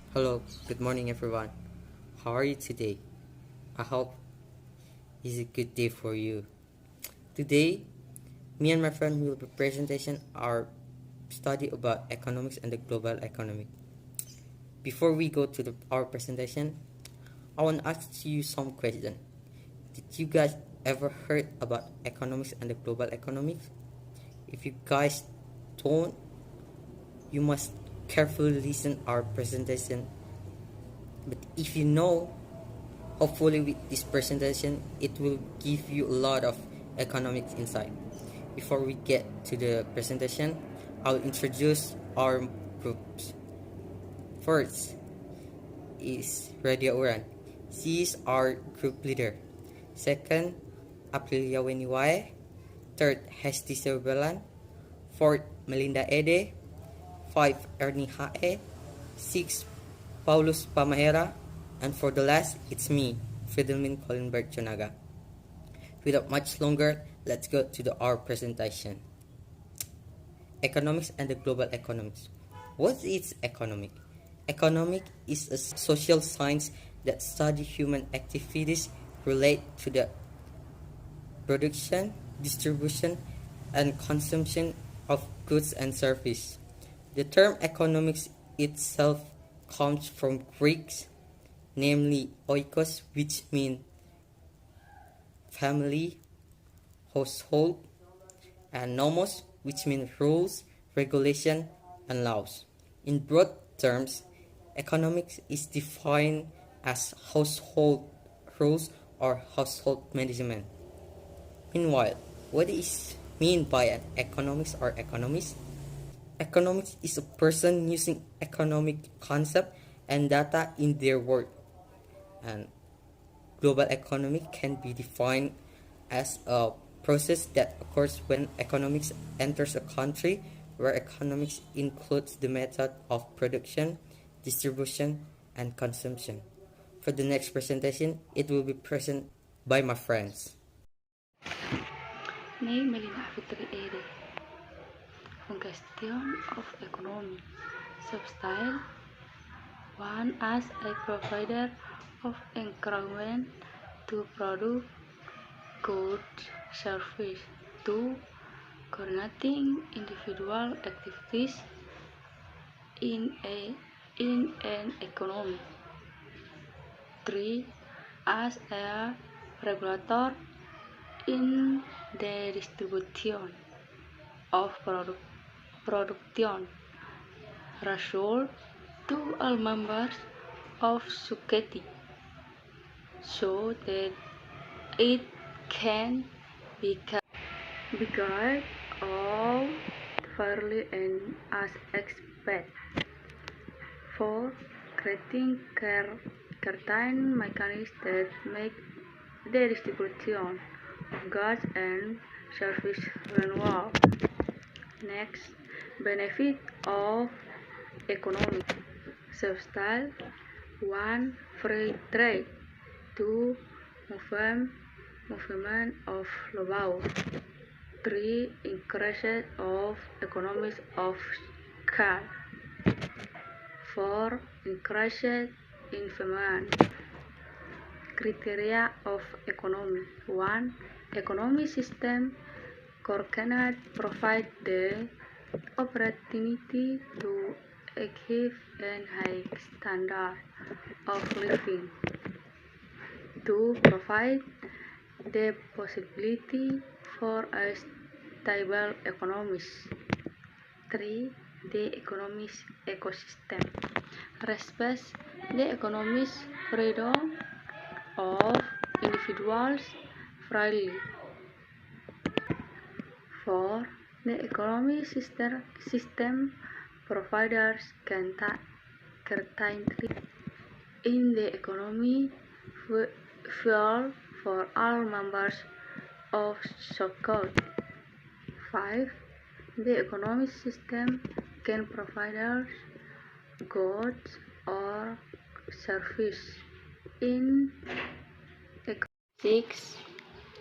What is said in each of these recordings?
Hello, good morning everyone. How are you today? I hope it's a good day for you. Today, me and my friend will be presentation our study about economics and the global economy. Before we go to our presentation, I want to ask you some question. Did you guys ever heard about economics and the global economics? If you guys don't, you must carefully listen our presentation. But if you know, hopefully with this presentation, it will give you a lot of economic insight. Before we get to the presentation, I'll introduce our groups. First is Radia Uran. She is our group leader. Second, Aprilia Weniwae. Third, Hesti Serbelan. Fourth, Melinda Ede. Five, Ernie Hae. Six, Paulus Pamahera. And for the last, it's me, Fidelmin Collenberg Chonaga. Without much longer, let's go to our presentation. Economics and the global economics. What is economic? Economic is a social science that studies human activities related to the production, distribution, and consumption of goods and services. The term economics itself comes from Greek, namely oikos, which means family, household, and nomos, which means rules, regulation, and laws. In broad terms, economics is defined as household rules or household management. Meanwhile, what is meant by an economics or economist? Economics is a person using economic concept and data in their work. And global economy can be defined as a process that occurs when economics enters a country, where economics includes the method of production, distribution, and consumption. For the next presentation, it will be presented by my friends. Name Melina Fitri Ede. Function of economy. Substyle 1. As a provider of environment to produce goods, service. 2. Coordinating individual activities in an economy. 3. As a regulator in the distribution of production result to all members of society so that it can be guided all fairly and as expected. 4. Creating certain mechanisms that make the distribution of goods and services renewable. Next, benefit of economy. Substyle 1. Free trade. 2. Movement of labor. 3. Increase of economies of scale. 4. Increase investment. Criteria of economy. 1. Economic system cannot provide the opportunity to achieve a high standard of living. 2. Provide the possibility for a stable economy. 3. The economic ecosystem respects the economic freedom of individuals freely. 4. The economic system providers can currently in the economy fuel for all members of society. 5. The economic system can provide goods or service in 6.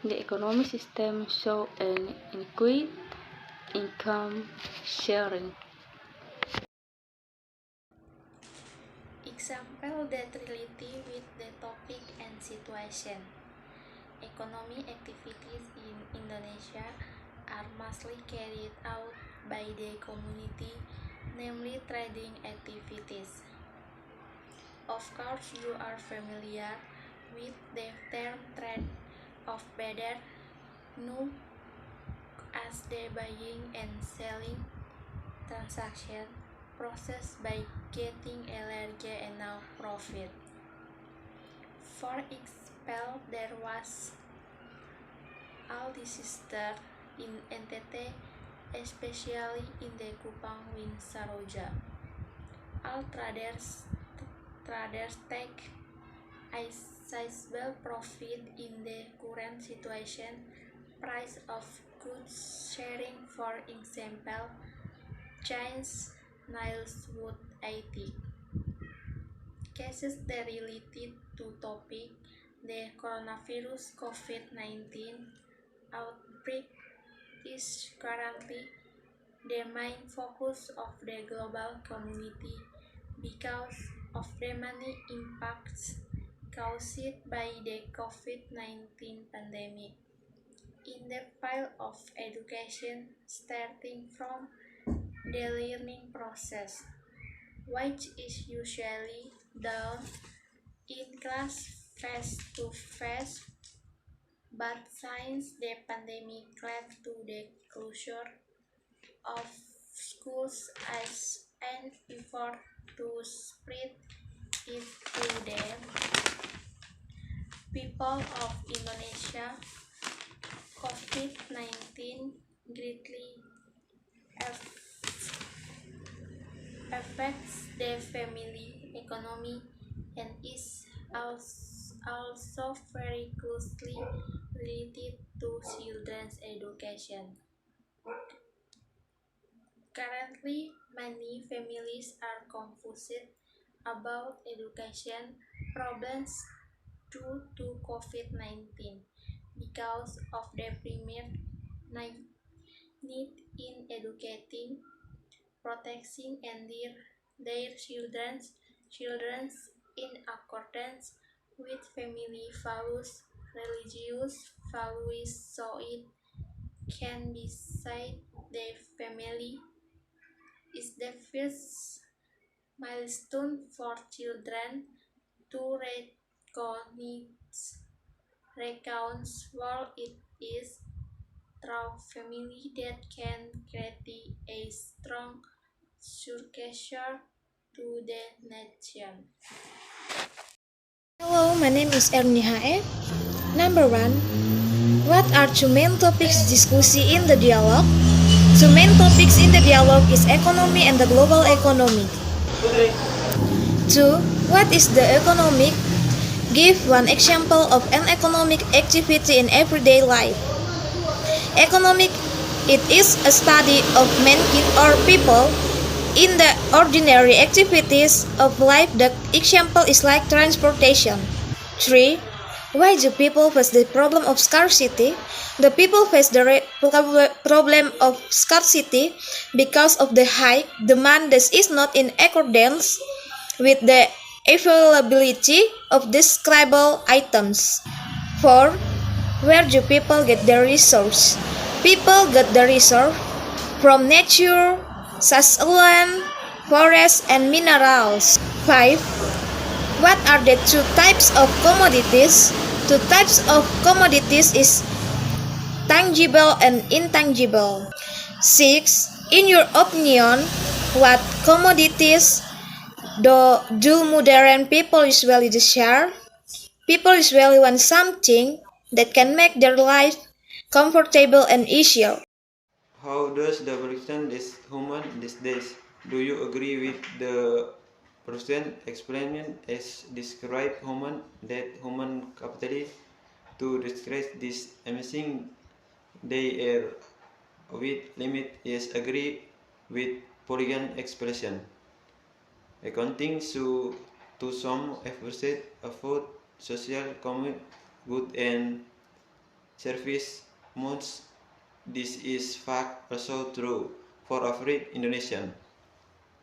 The economic system shows an equity income sharing. Example that relate with the topic and situation. Economic activities in Indonesia are mostly carried out by the community, namely trading activities. Of course, you are familiar with the term trade of barter, known as the buying and selling transaction process by getting a larger enough profit. For example, there was all disaster in NTT, especially in the Kupang Wind Saroja. All traders take a sizable profit in the current situation. Price of goods sharing, for example, change Niles wood 80. Cases that related to topic the coronavirus COVID-19 outbreak is currently the main focus of the global community because of the many impacts caused by the COVID-19 pandemic. In the field of education, starting from the learning process, which is usually done in class face-to-face, but since the pandemic led to the closure of schools as an effort to spread it to the people of Indonesia, COVID-19 greatly affects the family economy and is also very closely related to children's education. Currently, many families are confused about education problems due to COVID-19 because of the premier need in educating, protecting, and their children in accordance with family values, religious values, so it can be said the family is the first milestone for children to recognize what it is through family that can create a strong successor to the nation. Hello, my name is Ernie Hae. Number 1. What are two main topics discussed in the dialogue? Two main topics in the dialogue is economy and the global economy. 2. What is the economic? Give one example of an economic activity in everyday life. Economic, it is a study of mankind or people in the ordinary activities of life. The example is like transportation. 3. Why do people face the problem of scarcity? The people face the problem of scarcity because of the high demand that is not in accordance with the availability of describable items. 4. Where do people get their resource? People get the resource from nature, such as land, forests, and minerals. 5. What are the two types of commodities? Two types of commodities is tangible and intangible. 6. In your opinion, what commodities do modern people usually desire? People usually want something that can make their life comfortable and easier. How does the person is human these days? Do you agree with the person explaining as describe human that human capacity to describe this amazing they are with limit is agree with polygon expression. Accounting to some efforts afford social common good and service modes. This is fact also true for average Indonesian.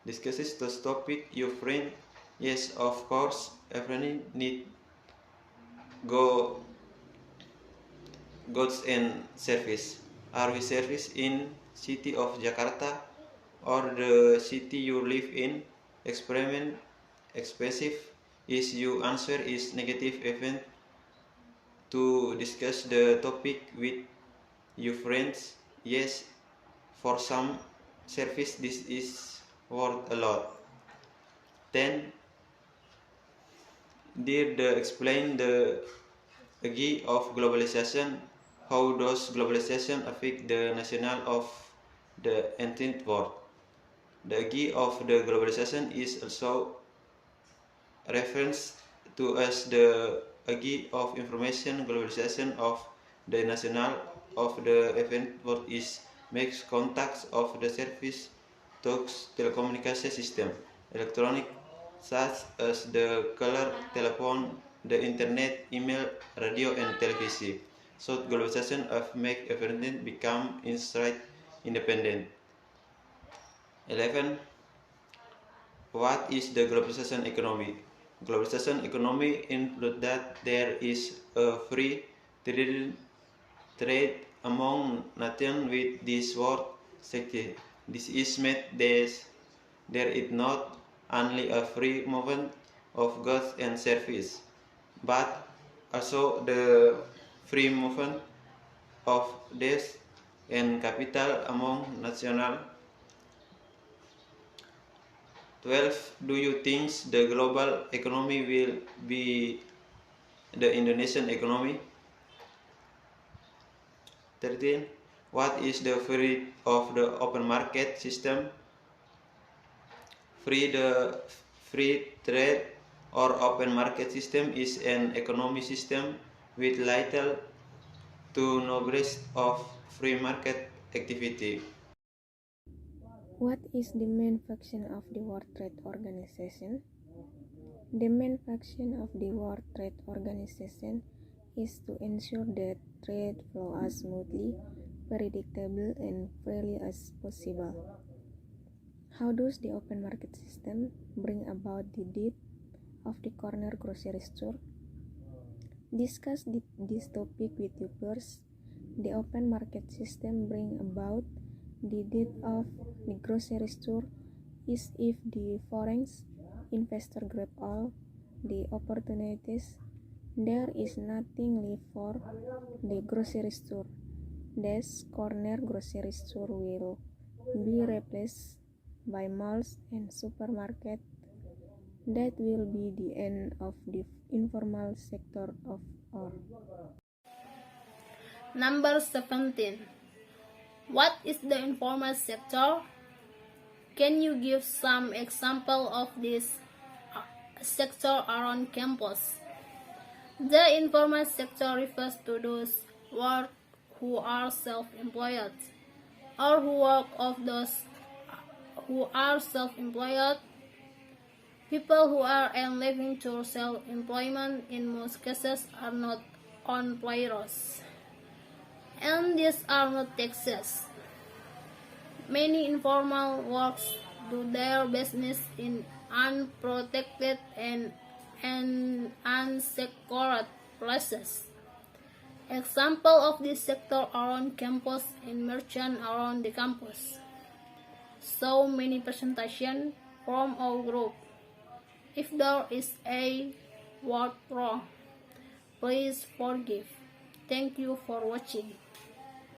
Discusses the topic your friend Yes, of course, everyone need go goods and service. Are we service in city of Jakarta or the city you live in? Experiment expensive is your answer is negative event to discuss the topic with your friends. Yes, for some service this is worth a lot. Then did explain the idea of globalization. How does globalization affect the national of the entire world? The idea of the globalization is also reference to as the idea of information globalization of the national of the event world is makes contacts of the service talks telecommunication system electronic such as the color telephone the internet email radio and television so globalization of make everything become inside independent 11 what is the globalization economy? Globalization economy includes that there is a free trade among nations with this world sector. This is meant that there is not only a free movement of goods and services, but also the free movement of debt and capital among national 12. Do you think the global economy will be the Indonesian economy? 13. What is the free of the open market system? Free trade or open market system is an economic system with little to no breast of free market activity. What is the main function of the World Trade Organization? The main function of the World Trade Organization is to ensure that trade flows as smoothly, predictable, and freely as possible. How does the open market system bring about the death of the corner grocery store? Discuss this topic with you first. The open market system bring about the death of the grocery store is if the foreign investor grab all the opportunities. There is nothing left for the grocery store. Thus, corner grocery store will be replaced by malls and supermarkets. That will be the end of the informal sector of all. Number 17. What is the informal sector? Can you give some example of this sector around campus? The informal sector refers to those who are self-employed or who work of those who are self-employed. People who are earn living through self-employment in most cases are not on payrolls, and these are not taxes. Many informal workers do their business in unprotected and unsecured places. Example of this sector around campus and merchant around the campus. So many presentation from our group. If there is a word wrong, please forgive. Thank you for watching.